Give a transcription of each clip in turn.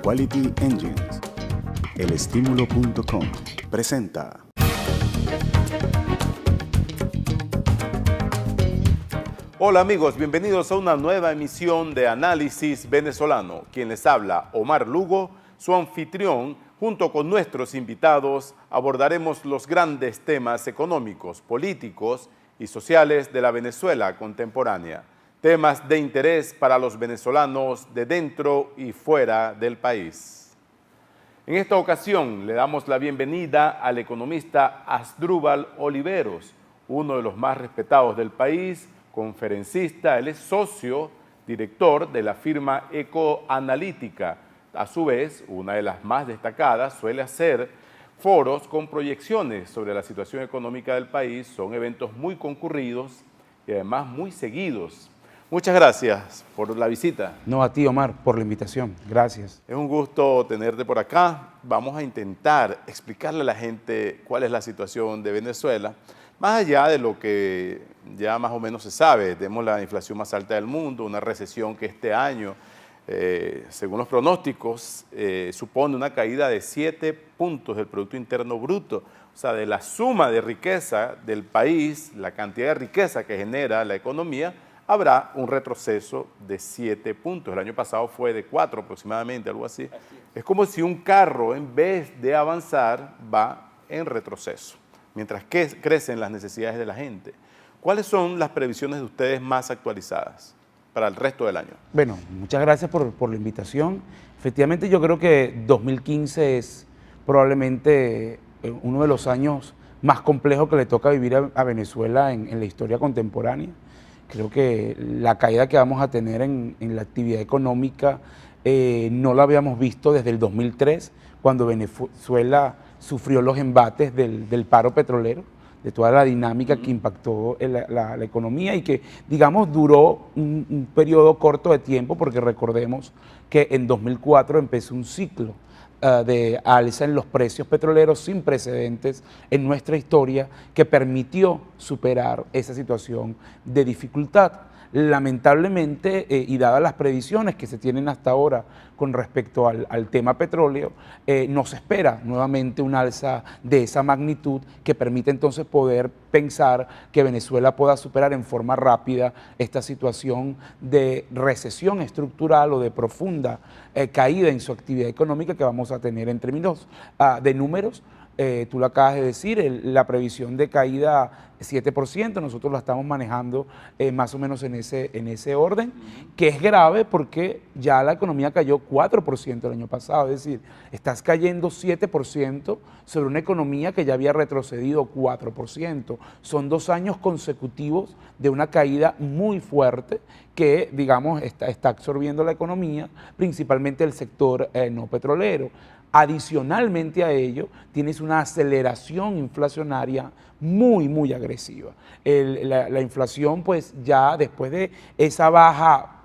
Quality Engines. Elestimulo.com presenta. Hola amigos, bienvenidos a una nueva emisión de Análisis Venezolano. Quien les habla, Omar Lugo, su anfitrión. Junto con nuestros invitados abordaremos los grandes temas económicos, políticos y sociales de la Venezuela contemporánea. Temas de interés para los venezolanos de dentro y fuera del país. En esta ocasión le damos la bienvenida al economista Asdrúbal Oliveros, uno de los más respetados del país, conferencista. Él es socio, director de la firma Ecoanalítica. A su vez, una de las más destacadas, suele hacer foros con proyecciones sobre la situación económica del país. Son eventos muy concurridos y además muy seguidos. Muchas gracias por la visita. No, a ti, Omar, por la invitación. Gracias. Es un gusto tenerte por acá. Vamos a intentar explicarle a la gente cuál es la situación de Venezuela, más allá de lo que ya más o menos se sabe. Tenemos la inflación más alta del mundo, una recesión que este año, según los pronósticos, supone una caída de 7 puntos del Producto Interno Bruto. O sea, de la suma de riqueza del país, la cantidad de riqueza que genera la economía, habrá un retroceso de 7 puntos. El año pasado fue de 4 aproximadamente, algo así. Es como si un carro, en vez de avanzar, va en retroceso, mientras que crecen las necesidades de la gente. ¿Cuáles son las previsiones de ustedes más actualizadas para el resto del año? Bueno, muchas gracias por la invitación. Efectivamente, yo creo que 2015 es probablemente uno de los años más complejos que le toca vivir a Venezuela en la historia contemporánea. Creo que la caída que vamos a tener en la actividad económica no la habíamos visto desde el 2003, cuando Venezuela sufrió los embates del paro petrolero, de toda la dinámica que impactó la economía y que, digamos, duró un periodo corto de tiempo, porque recordemos que en 2004 empezó un ciclo de alza en los precios petroleros sin precedentes en nuestra historia, que permitió superar esa situación de dificultad. Lamentablemente, y dadas las previsiones que se tienen hasta ahora con respecto al tema petróleo, nos espera nuevamente un alza de esa magnitud que permite entonces poder pensar que Venezuela pueda superar en forma rápida esta situación de recesión estructural o de profunda caída en su actividad económica que vamos a tener. En términos de números, tú lo acabas de decir, la previsión de caída 7%, nosotros la estamos manejando más o menos en ese orden, que es grave porque ya la economía cayó 4% el año pasado, es decir, estás cayendo 7% sobre una economía que ya había retrocedido 4%. Son 2 años consecutivos de una caída muy fuerte que, digamos, está absorbiendo la economía, principalmente el sector no petrolero. Adicionalmente a ello, tienes una aceleración inflacionaria muy agresiva. La inflación, pues ya después de esa baja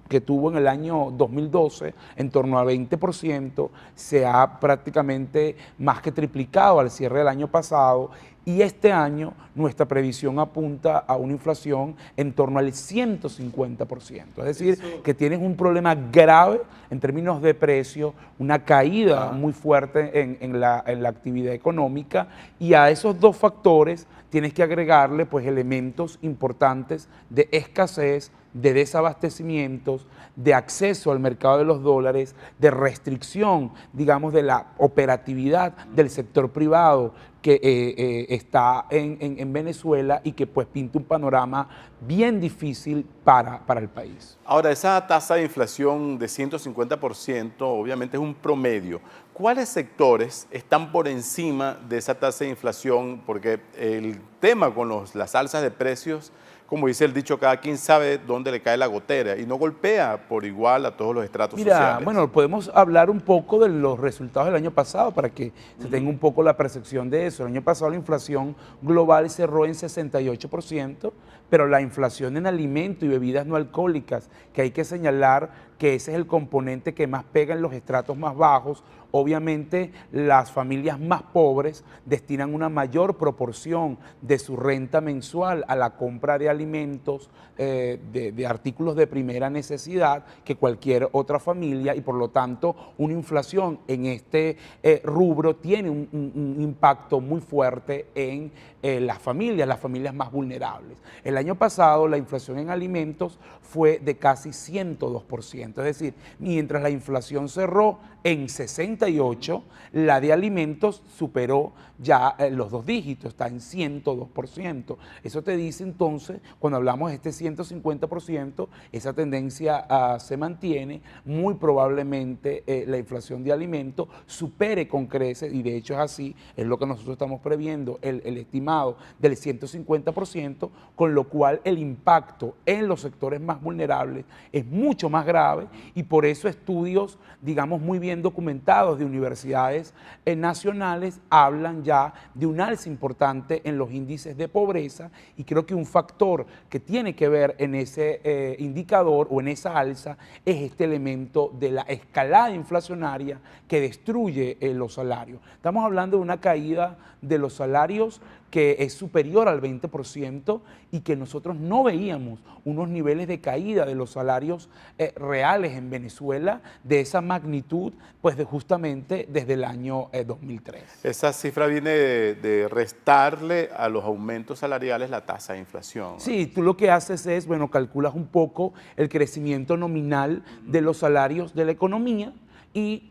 que tuvo en el año 2012, en torno a 20%, se ha prácticamente más que triplicado al cierre del año pasado, y este año nuestra previsión apunta a una inflación en torno al 150%. Es decir, que tienes un problema grave en términos de precio, una caída muy fuerte en la actividad económica, y a esos dos factores tienes que agregarle pues elementos importantes de escasez, de desabastecimientos, de acceso al mercado de los dólares, de restricción, digamos, de la operatividad del sector privado que está en Venezuela y que pues pinta un panorama bien difícil para el país. Ahora, esa tasa de inflación de 150% obviamente es un promedio. ¿Cuáles sectores están por encima de esa tasa de inflación? Porque el tema con las alzas de precios, como dice el dicho, cada quien sabe dónde le cae la gotera y no golpea por igual a todos los estratos sociales. Bueno, podemos hablar un poco de los resultados del año pasado para que se tenga un poco la percepción de eso. El año pasado la inflación global cerró en 68%, pero la inflación en alimentos y bebidas no alcohólicas, que hay que señalar que ese es el componente que más pega en los estratos más bajos. Obviamente las familias más pobres destinan una mayor proporción de su renta mensual a la compra de alimentos, de artículos de primera necesidad que cualquier otra familia, y por lo tanto una inflación en este rubro tiene un impacto muy fuerte en las familias más vulnerables. El año pasado la inflación en alimentos fue de casi 102%, es decir, mientras la inflación cerró en 68, la de alimentos superó ya los 2 dígitos, está en 102%. Eso te dice entonces, cuando hablamos de este 150%, esa tendencia se mantiene. Muy probablemente la inflación de alimentos supere con creces, y de hecho es así, es lo que nosotros estamos previendo, el estimado del 150%, con lo cual el impacto en los sectores más vulnerables es mucho más grave, y por eso estudios, digamos, muy bien documentados de universidades nacionales hablan ya de un alza importante en los índices de pobreza, y creo que un factor que tiene que ver en ese indicador o en esa alza es este elemento de la escalada inflacionaria que destruye los salarios. Estamos hablando de una caída de los salarios que es superior al 20%, y que nosotros no veíamos unos niveles de caída de los salarios reales en Venezuela de esa magnitud, pues justamente desde el año 2003. Esa cifra viene de restarle a los aumentos salariales la tasa de inflación, ¿no? Sí, tú lo que haces es, bueno, calculas un poco el crecimiento nominal de los salarios de la economía y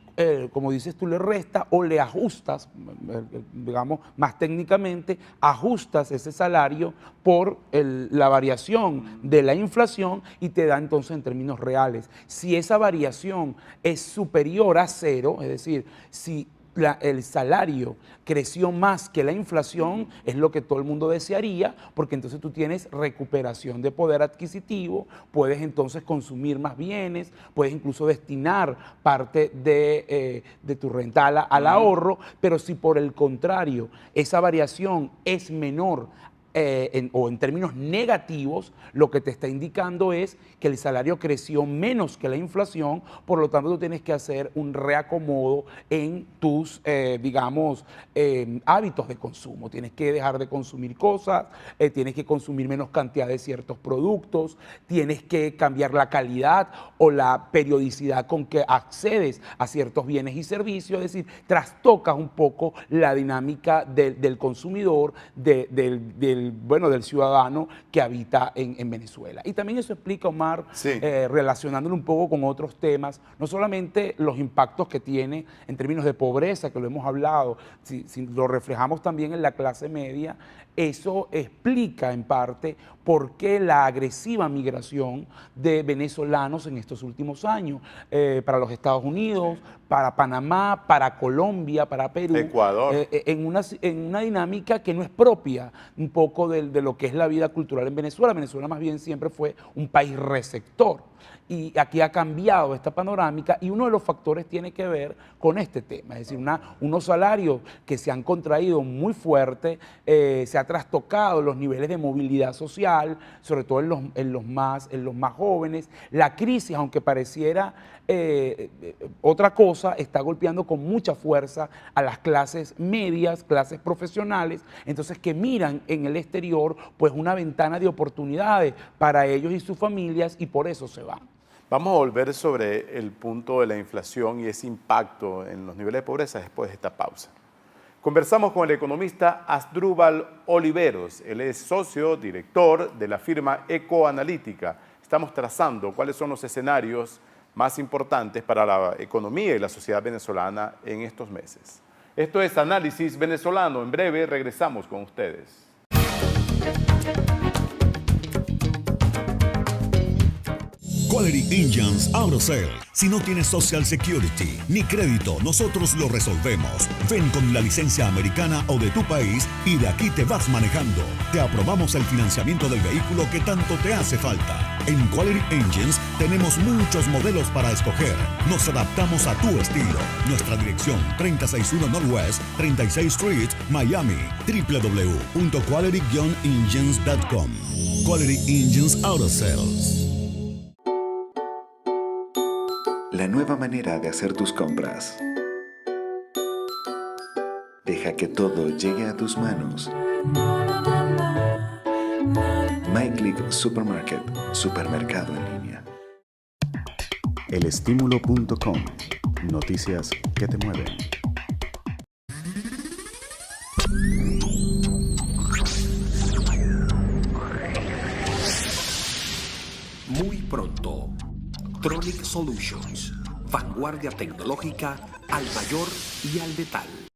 como dices tú, le restas o le ajustas, digamos, más técnicamente, ajustas ese salario por la variación de la inflación y te da entonces en términos reales. Si esa variación es superior a 0, es decir, si el salario creció más que la inflación, es lo que todo el mundo desearía, porque entonces tú tienes recuperación de poder adquisitivo, puedes entonces consumir más bienes, puedes incluso destinar parte de tu renta al ahorro, pero si por el contrario esa variación es menor o en términos negativos, lo que te está indicando es que el salario creció menos que la inflación, por lo tanto tú tienes que hacer un reacomodo en tus, digamos, hábitos de consumo. Tienes que dejar de consumir cosas, tienes que consumir menos cantidad de ciertos productos, tienes que cambiar la calidad o la periodicidad con que accedes a ciertos bienes y servicios, es decir, trastocas un poco la dinámica del consumidor, del ciudadano que habita en Venezuela. Y también eso explica, Omar, sí, relacionándolo un poco con otros temas, no solamente los impactos que tiene en términos de pobreza, que lo hemos hablado, si lo reflejamos también en la clase media, eso explica en parte por qué la agresiva migración de venezolanos en estos últimos años para los Estados Unidos, para Panamá, para Colombia, para Perú, Ecuador, en una dinámica que no es propia un poco de lo que es la vida cultural en Venezuela. Venezuela más bien siempre fue un país receptor. Y aquí ha cambiado esta panorámica, y uno de los factores tiene que ver con este tema, es decir, unos salarios que se han contraído muy fuerte, se ha trastocado los niveles de movilidad social, sobre todo en los más jóvenes. La crisis, aunque pareciera otra cosa, está golpeando con mucha fuerza a las clases medias, clases profesionales, entonces que miran en el exterior pues una ventana de oportunidades para ellos y sus familias, y por eso se van. Vamos a volver sobre el punto de la inflación y ese impacto en los niveles de pobreza después de esta pausa. Conversamos con el economista Asdrúbal Oliveros. Él es socio director de la firma Ecoanalítica. Estamos trazando cuáles son los escenarios más importantes para la economía y la sociedad venezolana en estos meses. Esto es Análisis Venezolano. En breve regresamos con ustedes. Quality Engines Auto Sale. Si no tienes Social Security ni crédito, nosotros lo resolvemos. Ven con la licencia americana o de tu país y de aquí te vas manejando. Te aprobamos el financiamiento del vehículo que tanto te hace falta. En Quality Engines tenemos muchos modelos para escoger. Nos adaptamos a tu estilo. Nuestra dirección: 361 Northwest 36th Street, Miami. www.quality-engines.com. Quality Engines Auto Sales. la nueva manera de hacer tus compras. Deja que todo llegue a tus manos. MyClick Supermarket, supermercado en línea. Elestímulo.com, noticias que te mueven. Muy pronto, Tronic Solutions, vanguardia tecnológica al mayor y al letal.